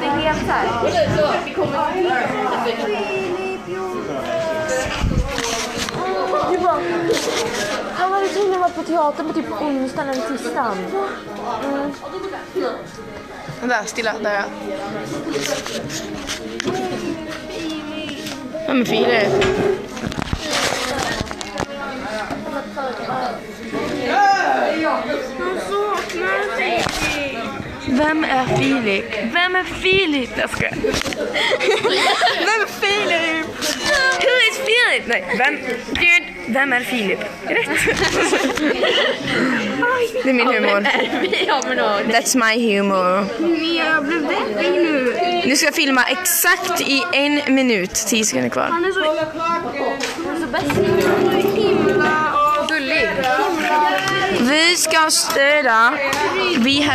Det är helt så här. Han hade tydligen varit på teater på typ onsdagen eller tisdagen. Där, stilla, där ja. Vem är Filip? Vem är Filip? Vem är Filip? Jag ska. Vem är Filip? Who is Filip? Nej, vem är Filip? Rätt. Det är min humor. That's my humor. Jag blev deppig nu. Nu ska jag filma exakt i 1 minut. 10 sekunder kvar. Han är så bäst. Himla gullig. Vi ska stöda. Vi har